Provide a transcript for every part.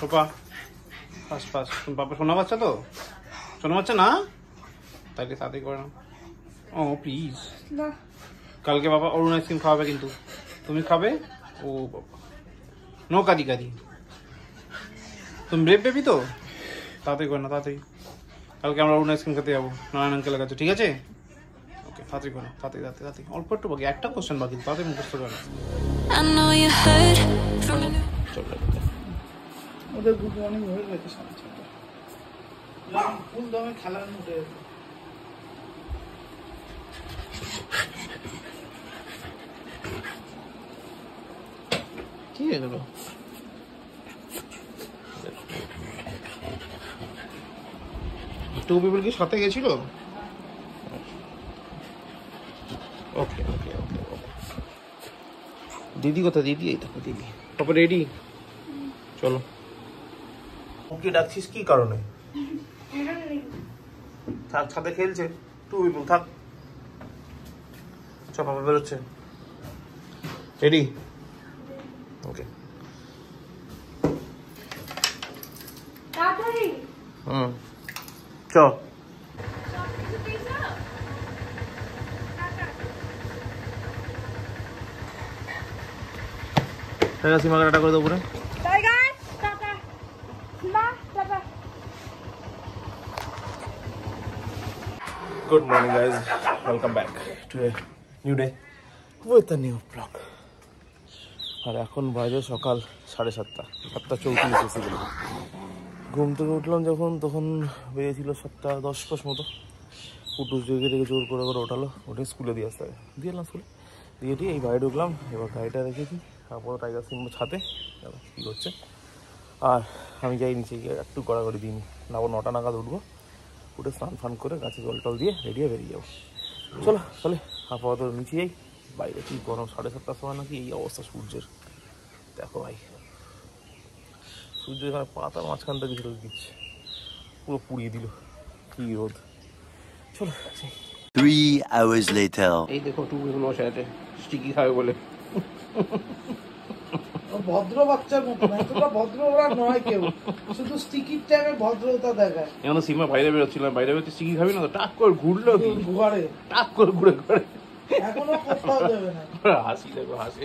পাপা pass pass পাপা শোনা বাচ্চা তো শোনা বাচ্চা না তাইলে তাড়াতাড়ি করে না ও প্লিজ না কালকে বাবা অরুণ আইসক্রিম খাওয়াবে কিন্তু তুমি খাবে ও বাবা নো কাদি কাদি তুমি ব্রেভ বেবি তো তাড়াতাড়ি করে না তাড়াতাড়ি কালকে আমরা অরুণ আইসক্রিম খেতে যাবো নারায়ণ আঙ্কেলের কাছে ঠিক আছে ওকে তাড়াতাড়ি করে তাড়াতাড়ি তাড়াতাড়ি তাড়াতাড়ি অল্প একটু বাকি একটা কোশ্চেন বাকি তাড়াতাড়ি মুখস্থ করে চলো ওদের গুড মর্নিং হয়ে গেছে সাড়ে ছটা ফুল দমে খেলার মুডে কি হয়ে গেল টু পিপল কি সাথে গেছিল ওকে ওকে ওকে ওকে দিদি কোথায় দিদি এই দেখো দিদি পাপা রেডি চলো ওকে ডাকছিস কি কারণে থাক ছাদে খেলছে টু পিপল থাক চ পাপা বেরোচ্ছে রেডি ওকে তাড়াতাড়ি চ সীমাকে টাটা করে দেবো পুরো বাই গাইস টাটা মা tata Good morning guys, welcome back to a new day with a new vlog. আর এখন বাজে সকাল 7:30 7:34 বেসিক্যালি ঘুম থেকে উঠলাম যখন তখন বেজেছিল 7:10 মতো পুটুস জেগে থেকে জোর করে করে ওঠালো ওঠে স্কুলে দিয়ে আসতে হবে দিয়ে এলাম স্কুলে দিয়ে এই বাইরে ঢুকলাম এবার গাড়িটা রেখেছি তারপর টাইগার সিংহ ছাদে কী করছে আর আমি যাই নিচে গিয়ে একটু কড়াকড়ি দিইনি না 9টা নাগাদ উঠবো উঠে স্নান ফান করে গাছে জল টল দিয়ে রেডি হয়ে বেরিয়ে যাবো চলো তাহলে আপাতত নিচে যাই বাইরে কি গরম 7:30টার সময় নাকি এই অবস্থা সূর্যের দেখো ভাই সূর্য এখানে পাতার মাঝখানটা কিছু দিচ্ছে পুরো পুড়িয়ে দিল কি রোদ চলো 3 hours later এই দেখো টুকুগুলো বসে আছে স্টিকি খাবে বলে ভদ্র বাচ্চার মতো এতটা ভদ্র ওরা নয় কেউ শুধু স্টিকির টাইমে ভদ্রতা দেখায় এখন সীমা বাইরে বেরোচ্ছিলাম বাইরে বেরোতে স্টিকি খাবি না তো টাক করে ঘুরলো কি ঘরে টাক করে ঘুরে ঘুরে এখনো কোথাও যাবে না হাসি দেখো হাসি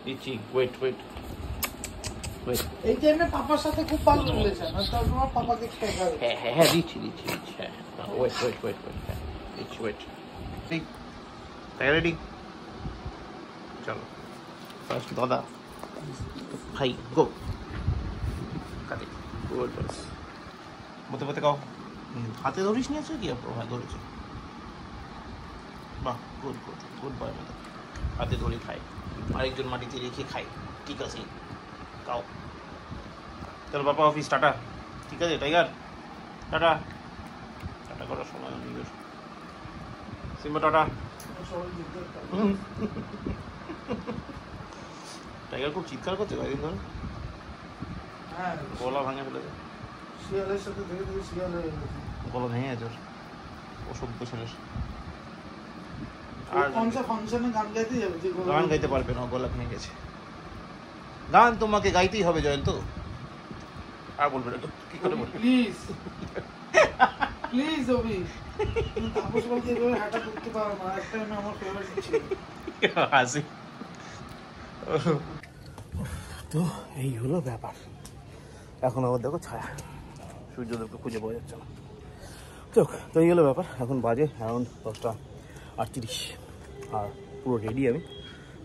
দিচ্ছি ওয়েট ওয়েট এই টাইমে পাপার সাথে খুব ভালো লেগেছে আর তার তোমার পাপাকে খেয়ে খাবে হ্যাঁ দিচ্ছি দিচ্ছি দিচ্ছি হ্যাঁ ওয়েট ওয়েট ওয়েট ওয়েট হ্যাঁ দিচ্ছি ওয়েট ঠিক তাই রেডি চলো ফার্স্ট দাদা ভাই গো কাটে গুড বস মতে মতে কাও হাতে ধরিস নিয়েছো কি আপনার হ্যাঁ ধরেছে বাহ গুড গুড গুড বয় মতো হাতে ধরে খায় আরেকজন মাটিতে রেখে খায় ঠিক আছে কাও চলো বাবা অফিস টাটা ঠিক আছে টাইগার টাটা টাটা করার সময় নিজের সিম্বা টাটা টাইগার খুব চিৎকার করছে কয়েকদিন ধরে হ্যাঁ গলা ভাঙে ফেলেছে শিয়ালের সাথে ধীরে ধীরে শিয়াল হয়ে গেছে গলা ভেঙে গেছে ওর অসভ্য ছেলের আর ফাংশনে গান গাইতে যাবে যে গান গাইতে পারবে না গলা ভেঙে গেছে গান তোমাকে গাইতেই হবে জয়ন্ত আর বলবে না কি করে বলবে প্লিজ প্লিজ অভি তাপস বলতে এভাবে হাঁটা করতে পারো না একটা আমার ফেভারিট ছিল হাসি তো এই হলো ব্যাপার এখন আবার দেখো ছায়া সূর্যদেবকে খুঁজে পাওয়া যাচ্ছে না চোখ তো এই হলো ব্যাপার এখন বাজে অ্যারাউন্ড 10:38 আর পুরো রেডি আমি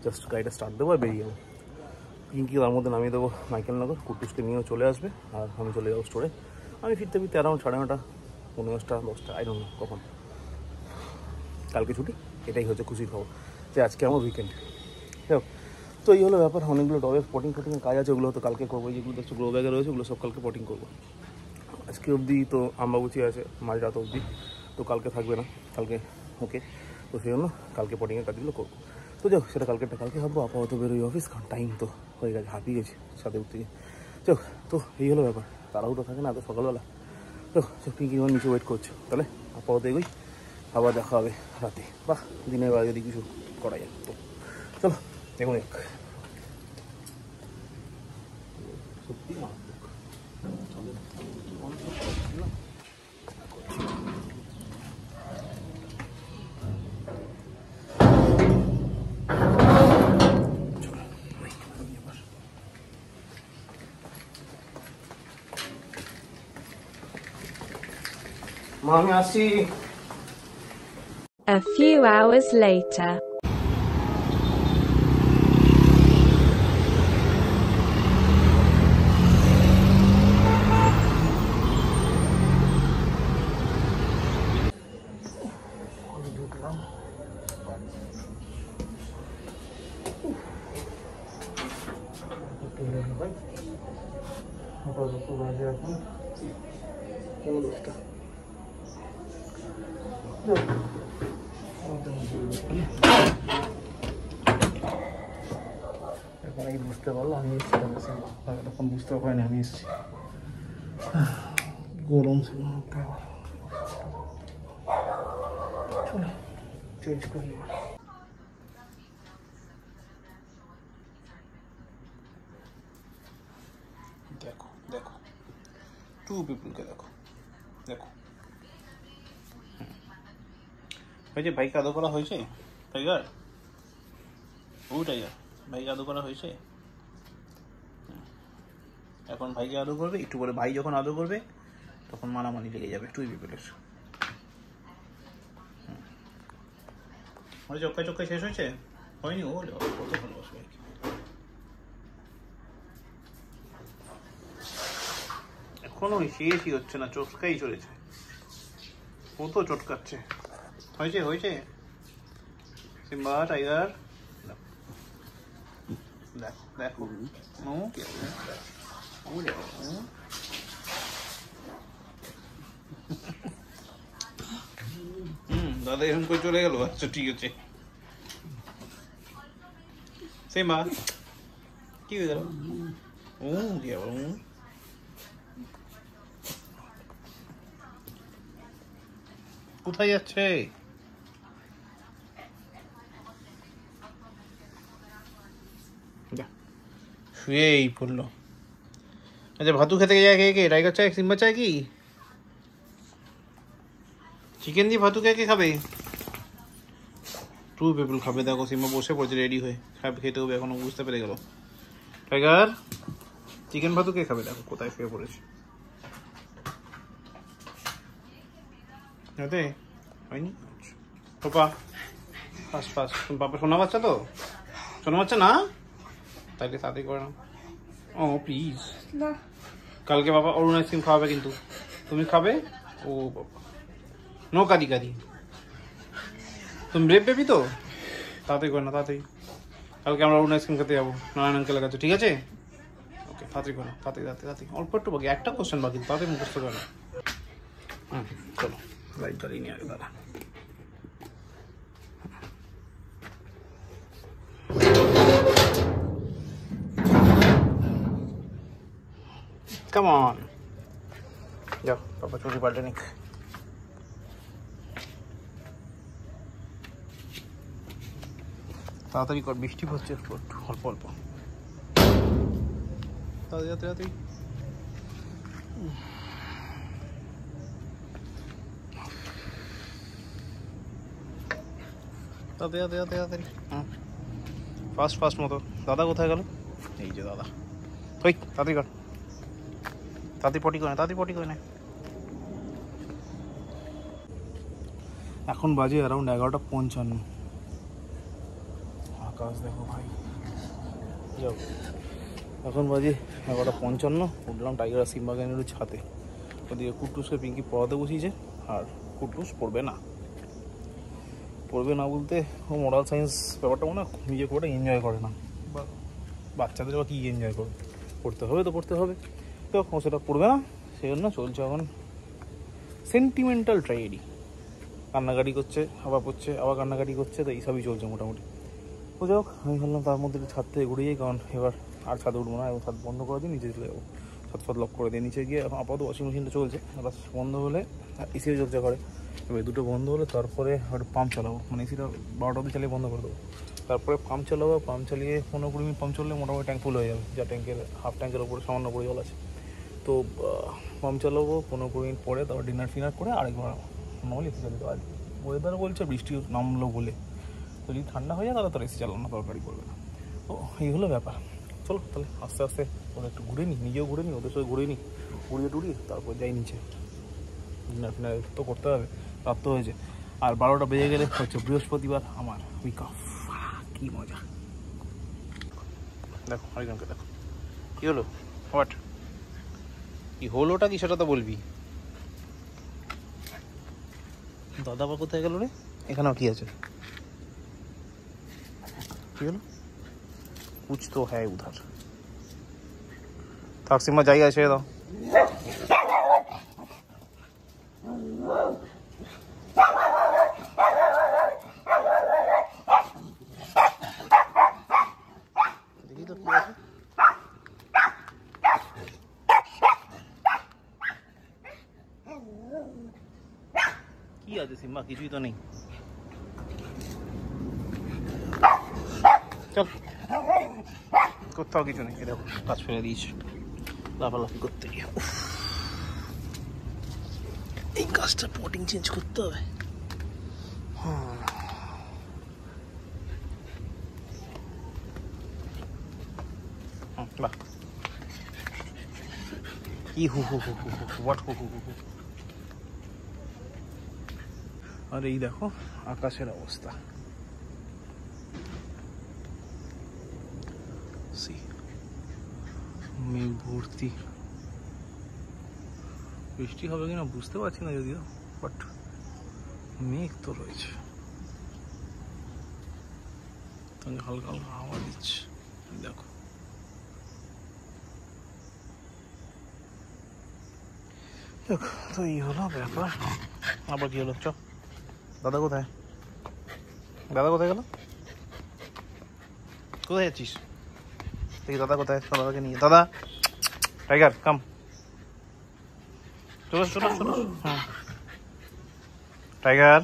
জাস্ট গাড়িটা স্টার্ট দেবো আর বেরিয়ে যাবো পিঙ্কি তার মধ্যে নামিয়ে দেবো মাইকেলনগর কুটুসকে নিয়েও চলে আসবে আর আমি চলে যাবো স্টোরে আমি ফিরতে ফিরতে অ্যারাউন্ড 9:30 10:30 10টা আই ডোন্ট নো কখন কালকে ছুটি এটাই হচ্ছে খুশির খবর যে আজকে আমার উইকেন্ড যাই তো এই হলো ব্যাপার অনেকগুলো টবের পটিংয়ের কাজ আছে ওগুলো হয়তো কালকে করবো যেগুলো দেখছো গ্রো ব্যাগে রয়েছে ওগুলো সব কালকে পটিং করবো আজকে অবধি তো আমবাবুচি আছে মাঝরাত অবধি তো কালকে থাকবে না কালকে ওকে তো সেই জন্য কালকে পটিংয়ের কাজগুলো করবো তো যাও সেটা কালকে ভাববো আপাতত বেরোই অফিস কারণ টাইম তো হয়ে গেছে হাঁপিয়ে গেছে সাথে উঠতে গিয়ে চোখ তো এই হলো ব্যাপার তারাও তো থাকে না এত সকালবেলা তো পিঙ্কি আমার নিচে ওয়েট করছে তাহলে আপাতত এগোই আবার দেখা হবে রাতে বাহ দিনের বেলা যদি কিছু করা যায় তো চলো দেখুন মা আমি আসছি। A few hours later. এখন এই বুঝতে পারলো আমি এসেছি, তখন বুঝতে পারিনি আমি এসেছি। গরম ছিল, চলো চেঞ্জ করি। দেখো দেখো টু পিপলকে দেখো দেখো। হয়েছে ভাইকে আদৌ করা হয়েছে? টাইগার, ও টাইগার, ভাইকে আদৌ করা হয়েছে? এখন ভাইকে আদৌ করবে, একটু পরে ভাই যখন আদৌ করবে তখন মারামারি লেগে যাবে টু পিপলের। মানে চক্কায় চক্কায় শেষ হয়েছে? হয়নি? ও কত ভালোবাসে ভাইকে। এখনো শেষই হচ্ছে না, চটকাই চলেছে, কত চটকাচ্ছে। হয়েছে হয়েছে সিম্বা টাইগার, দেখো দেখো দাদা এরকম করে চলে গেল। আচ্ছা ঠিক আছে সিম্বা, কি হয়ে গেল? ও কি আবার কোথায় যাচ্ছে? শুয়েই পড়লো। আচ্ছা ভাতু খেতে যায় কে কে? টাইগার চায়, সিম্বা চায় কি? চিকেন দিয়ে ভাতু কে কে খাবে? টু পিপল খাবে। দেখো সিম্বা বসে পড়েছে রেডি হয়ে, খাবে, খেতে হবে এখনো, বুঝতে পেরে গেল। টাইগার চিকেন ভাতু কে খাবে? দেখো কোথায় শুয়ে পড়েছে। হতে হয়নি পাপা, ফার্স্ট ফার্স্ট পাপা শোনা বাচ্চা তো, শোনা বাচ্চা না, তাইলে তাড়াতাড়ি করে না। ও প্লিজ, কালকে বাবা অরুণ আইসক্রিম খাওয়াবে কিন্তু তুমি খাবে? ও বাবা নো কাদি কাদি, তুমি ব্রেভ বেবি তো, তাড়াতাড়ি করে না, তাড়াতাড়ি। কালকে আমরা অরুণ আইসক্রিম খেতে যাবো নারায়ণ আঙ্কেলের কাছে, ঠিক আছে? ওকে তাড়াতাড়ি করো, তাড়াতাড়ি তাড়াতাড়ি তাড়াতাড়ি, অল্প একটু বাকি, একটা কোশ্চেন বাকি, তাড়াতাড়ি মুখস্থ করো। হুম চলো লাইট জ্বালিয়ে নিয়ে আগে দাদা। Come on. যাও পাপা চুরি পাল্টে নিক। তাড়াতাড়ি কর, বৃষ্টি পড়ছে একটু একটু অল্প অল্প, তাড়াতাড়ি তাড়াতাড়ি। তাড়াতাড়ি তাড়াতাড়ি তাড়াতাড়ি, হ্যাঁ ফাস্ট ফাস্ট মতো। দাদা কোথায় গেল? এই যে দাদা, ওই তাড়াতাড়ি কর, তাড়াতাড়ি পটি করে না, তাড়াতাড়ি পটি করে না। এখন বাজে অ্যারাউন্ড 11:55। আকাশ দেখো ভাই, যাও এখন বাজে 11:55। উঠলাম টাইগার আর সিম্বাকে একটু ছাতে, ওদিকে কুটুসকে পিঙ্কি পড়াতে বসিয়েছে, আর কুটুস পড়বে না। পড়বে না বলতে ও মোরাল সায়েন্স ব্যাপারটা মনে হয় নিজে করে এনজয় করে না, বা বাচ্চাদের বা কী এনজয় করে, পড়তে হবে তো পড়তে হবে, তো ও সেটা পড়বে না। সেই জন্য চলছে এখন সেন্টিমেন্টাল ট্র্যাজেডি, কান্নাকাটি করছে, আবার পড়ছে, আবার কান্নাকাটি করছে, তো এইসবই চলছে মোটামুটি। তো যাই হোক, আমি ভাবলাম তার মধ্যে একটু ছাদ থেকে ঘুরে যাই, কারণ এবার আর ছাদে উঠবো না, এবং ছাদ বন্ধ করে দিয়ে নিচে চলে যাবো, ছাদ ফাদ লক করে দিয়ে নিচে গিয়ে। এখন আপাতত ওয়াশিং মেশিনটা চলছে, এবার বন্ধ হলে এসিও চলছে ঘরে, এবার দুটো বন্ধ হলে তারপরে হয়তো পাম্প চালাবো, মানে এসিটা 12টা অবধি চালিয়ে বন্ধ করে দেবো, তারপরে পাম্প চালাবো। পাম্প চালিয়ে 15-20 মিনিট পাম্প চললে মোটামুটি ট্যাঙ্ক ফুল হয়ে যাবে, যা ট্যাঙ্কের হাফ ট্যাঙ্কের ওপরে সামান্য করে জল আছে। তো তো পাম্প চালাবো 15-20 মিনিট পরে, তারপর ডিনার ফিনার করে আরেকবার নর্মালি এসি চালিত। আর ওয়েদার বলছে বৃষ্টি নামলো বলে, তো যদি ঠান্ডা হয়ে যায় তাহলে তো এসি চালানো দরকারই পড়বে না। তো এই হলো ব্যাপার। চলো তাহলে আস্তে আস্তে ওরা একটু ঘুরে নিই, নিজেও ঘুরে নিই, ওদের সাথে ঘুরে নিই, ঘুরিয়ে টুরিয়ে তারপর যাই নিচে। ডিনার ফিনার তো করতে হবে, রাত তো হয়েছে। আর 12টা বেজে গেলে হচ্ছে বৃহস্পতিবার আমার উইক অফ। কী মজা। দেখো আরেকজনকে দেখো, কী হলো? হোয়াট কি হলোটা কি সেটা তো বলবি। দাদা আবার কোথায় গেল রে? এখানেও কি আছে? কি হলো? कुछ तो है उधर। थाकसिमा जाइए ऐसे दाओ। देखिए तो क्या है? কি আছে সিম্বা? কিছুই তো নেই। চল, কোথাও কিছু নেই। দেখো কাজ ফেলে দিয়েছে লাফালাফি করতে গিয়ে। এই কাজটা পটিং চেঞ্জ করতে হবে। বাহ, কি হু হু হু হু হোয়াট হু হু হু হু। আর এই দেখো আকাশের অবস্থা, মেঘ ভর্তি। বৃষ্টি হবে কিনা বুঝতে পারছি না যদিও, বাট মেঘ তো রয়েছে, হালকা হালকা হাওয়া দিচ্ছে। দেখো দেখো, তো এই হলো ব্যাপার। আবার কি হলো? চ, দাদা কোথায়? দাদা কোথায় গেল? কোথায় যাচ্ছিস? দেখি দাদা কোথায়? দাদাকে নিয়ে। দাদা, টাইগার কাম, চলো চলো চলো। হ্যাঁ টাইগার,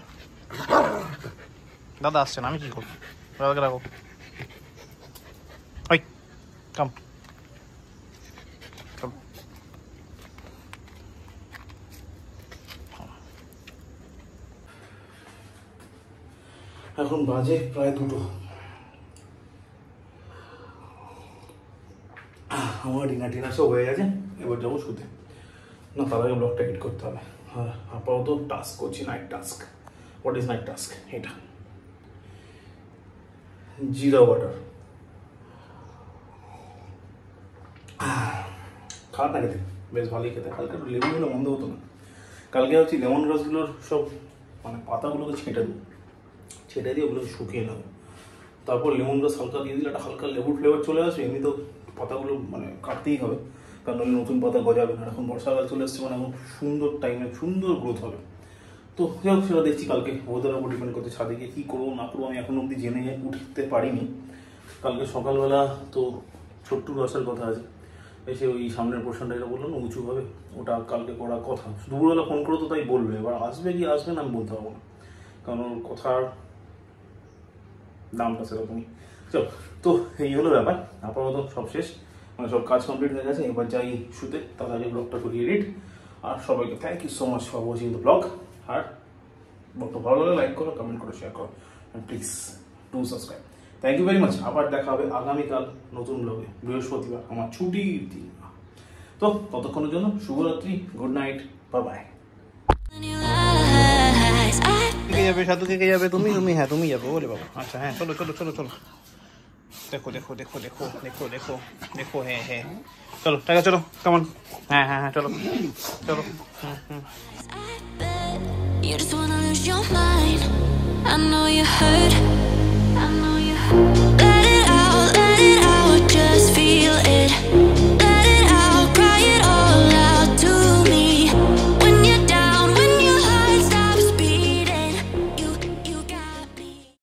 দাদা আসছে না, আমি কি করবো? দাদাকে রাখো। ওই কাম, চলো। এখন বাজে প্রায় 2টো। আমার ডিনার টিনার সব হয়ে গেছে, এবার যাবো শুতে। না তার আগে ব্লগটা এডিট করতে হবে। আর আপাতত টাস্ক করছি, night task. What is night task? এটা জিরা ওয়াটার। খারাপ না খেতে, বেশ ভালোই খেতে। কালকে একটু লেবু হলে মন্দ হতো না। কালকে হচ্ছে লেমন গ্রাসগুলোর সব মানে পাতাগুলোকে ছেঁটে দেবো, ছেঁটে দিয়ে ওগুলোকে শুকিয়ে নেবো, তারপর লেমন গ্রাস হালকা দিয়ে দিলে একটা হালকা লেবুর ফ্লেভার চলে আসে। এমনি তো পাতাগুলো মানে কাটতেই হবে, কারণ ওই নতুন পাতা গজাবে না। এখন বর্ষাকাল চলে এসছে, মানে এখন সুন্দর টাইমে সুন্দর গ্রোথ হবে। তো যাই হোক, সেটা দেখছি কালকে ওয়েদারের উপর ডিপেন্ড করতে ছাদে গিয়ে কী করবো না করবো। আমি এখন অবধি জেনে উঠতে পারিনি। কালকে সকালবেলা তো ছোট্টুর আসার কথা আছে, এসে ওই সামনের পোর্শনটা এটা বললো না উঁচু হবে, ওটা কালকে করার কথা। দুপুরবেলা ফোন করে তো তাই বলবে, এবার আসবে কি আসবে না আমি বলতে পারবো না, কারণ ওর কথার দামটা সেরকমই। চল, তো এই হলো ব্যাপার। আপাতত সব শেষ, মানে সব কাজ কমপ্লিট হয়ে গেছে। এবার যাই শুতে, তার আগে ব্লগটা করি এডিট। আর সবাইকে thank you so much for watching the blog. আর ব্লগটা ভালো লাগলে লাইক করো, কমেন্ট করো, শেয়ার করো, and please do subscribe. Thank you very much. আবার দেখা হবে আগামীকাল নতুন ব্লগে, বৃহস্পতিবার আমার ছুটির দিন। তো ততক্ষণের জন্য শুভরাত্রি, গুড নাইট, বাই বাই। কে যাবে? সাধু কে যাবে? তুমি তুমি হ্যাঁ তুমি যাবে বলে বাবা। আচ্ছা হ্যাঁ, চলো চলো চলো চলো। দেখো দেখো দেখো দেখো দেখো দেখো দেখো, হ্যাঁ হ্যাঁ চলো টাকা, চলো কেমন? হ্যাঁ হ্যাঁ হ্যাঁ চলো চলো। You just wanna lose your mind. I know you hurt.